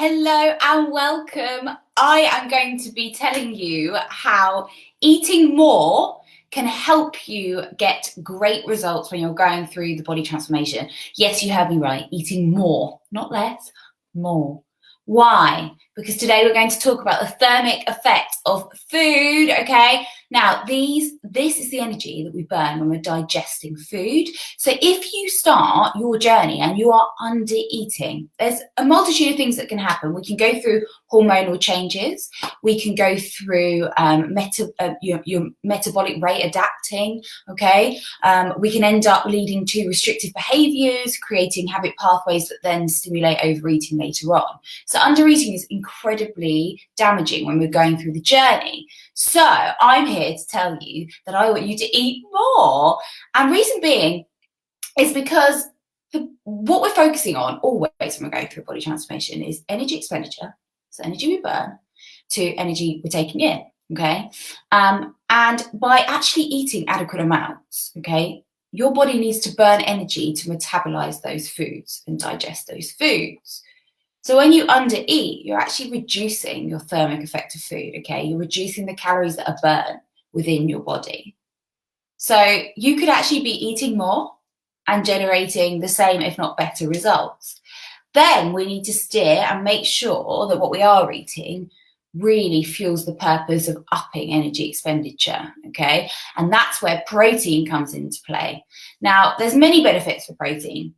Hello and welcome. I am going to be telling you how eating more can help you get great results when you're going through the body transformation. Yes, you heard me right. Eating more, not less, more. Why? Because today we're going to talk about the thermic effect of food, okay? Now, this is the energy that we burn when we're digesting food. So if you start your journey and you are under eating, there's a multitude of things that can happen. We can go through hormonal changes. We can go through your metabolic rate adapting, okay? We can end up leading to restrictive behaviors, creating habit pathways that then stimulate overeating later on. So undereating is incredibly damaging when we're going through the journey. So I'm here to tell you that I want you to eat more. And reason being is because what we're focusing on always when we're going through body transformation is energy expenditure, so energy we burn, to energy we're taking in, okay? And by actually eating adequate amounts, okay, your body needs to burn energy to metabolize those foods and digest those foods. So when you undereat, you're actually reducing your thermic effect of food, okay? You're reducing the calories that are burnt within your body. So you could actually be eating more and generating the same, if not better, results. Then we need to steer and make sure that what we are eating really fuels the purpose of upping energy expenditure, okay? And that's where protein comes into play. Now, there's many benefits for protein,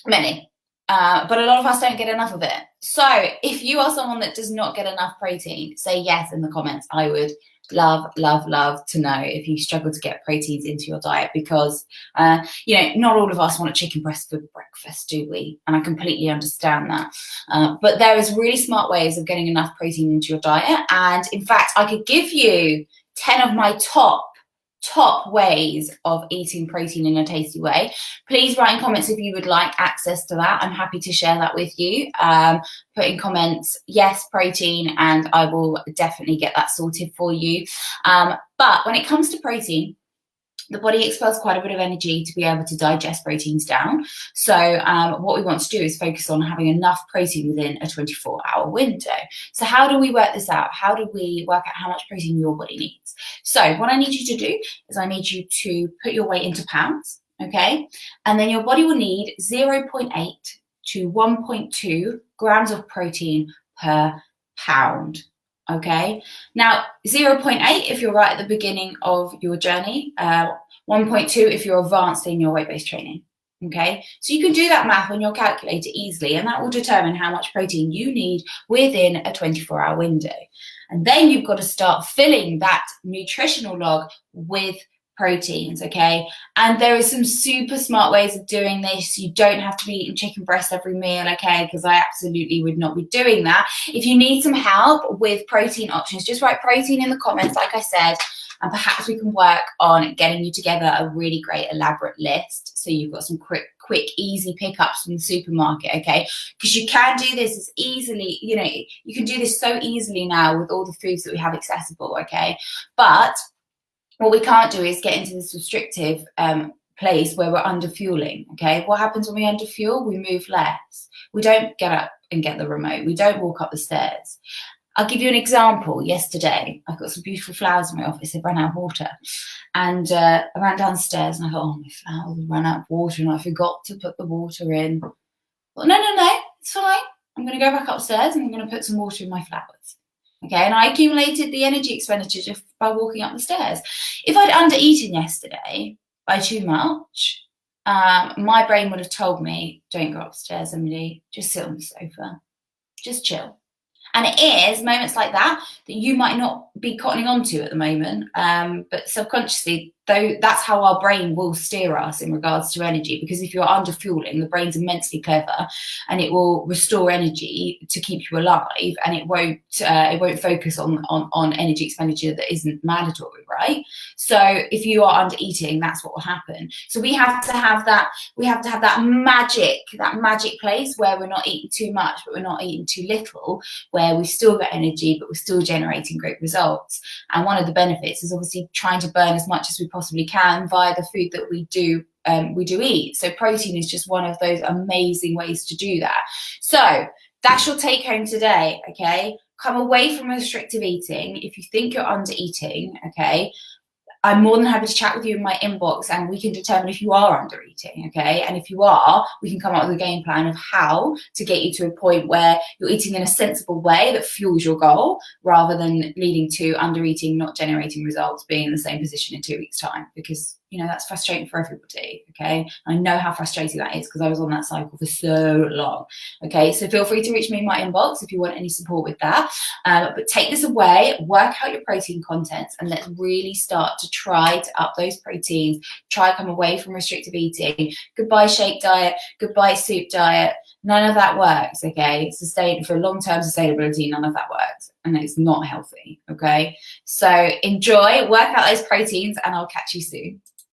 many. But a lot of us don't get enough of it. So if you are someone that does not get enough protein, say yes in the comments. I would love to know if you struggle to get proteins into your diet, because not all of us want a chicken breast for breakfast, do we? And I completely understand that. But there is really smart ways of getting enough protein into your diet. And in fact, I could give you 10 of my top ways of eating protein in a tasty way. Please write in comments if you would like access to that. I'm happy to share that with you. Put in comments, yes, protein, and I will definitely get that sorted for you. But when it comes to protein, the body expels quite a bit of energy to be able to digest proteins down. So what we want to do is focus on having enough protein within a 24-hour window. So how do we work this out? How do we work out how much protein your body needs? So what I need you to do is I need you to put your weight into pounds, okay? And then your body will need 0.8 to 1.2 grams of protein per pound. Okay, now 0.8 if you're right at the beginning of your journey, 1.2 if you're advanced in your weight-based training. Okay, so you can do that math on your calculator easily, and that will determine how much protein you need within a 24-hour window. And then you've got to start filling that nutritional log with proteins, okay? And there are some super smart ways of doing this. You don't have to be eating chicken breast every meal, okay? Because I absolutely would not be doing that. If you need some help with protein options, just write protein in the comments, like I said, and perhaps we can work on getting you together a really great elaborate list so you've got some quick, easy pickups from the supermarket, okay? Because you can do this as easily, you can do this so easily now with all the foods that we have accessible, okay? But what we can't do is get into this restrictive place where we're under fueling, okay? What happens when we under fuel? We move less. We don't get up and get the remote. We don't walk up the stairs. I'll give you an example. Yesterday, I've got some beautiful flowers in my office. They've run out of water. And I ran downstairs and I thought, oh, my flowers have run out of water and I forgot to put the water in. Well, no, it's fine. I'm going to go back upstairs and I'm going to put some water in my flowers. Okay, and I accumulated the energy expenditure just by walking up the stairs. If I'd undereaten yesterday by too much, my brain would have told me, don't go upstairs, Emily, just sit on the sofa, just chill. And it is moments like that you might not be cottoning on to at the moment, but subconsciously, though, that's how our brain will steer us in regards to energy. Because if you're under fueling, the brain's immensely clever, and it will restore energy to keep you alive, and it won't focus on energy expenditure that isn't mandatory, right? So if you are under eating, that's what will happen. So we have to have that. We have to have that magic place where we're not eating too much, but we're not eating too little, where we've still got energy, but we're still generating great results. And one of the benefits is obviously trying to burn as much as we possibly can via the food that we do eat. So protein is just one of those amazing ways to do that. So that's your take home today, okay? Come away from restrictive eating. If you think you're under eating, okay, I'm more than happy to chat with you in my inbox and we can determine if you are under eating, okay? And if you are, we can come up with a game plan of how to get you to a point where you're eating in a sensible way that fuels your goal rather than leading to under eating, not generating results, being in the same position in 2 weeks' time, because that's frustrating for everybody, okay? I know how frustrating that is because I was on that cycle for so long, okay? So feel free to reach me in my inbox if you want any support with that. But take this away, work out your protein contents, and let's really start to try to up those proteins, try to come away from restrictive eating. Goodbye shake diet, goodbye soup diet. None of that works, okay? For long-term sustainability, none of that works, and it's not healthy, okay? So enjoy, work out those proteins, and I'll catch you soon.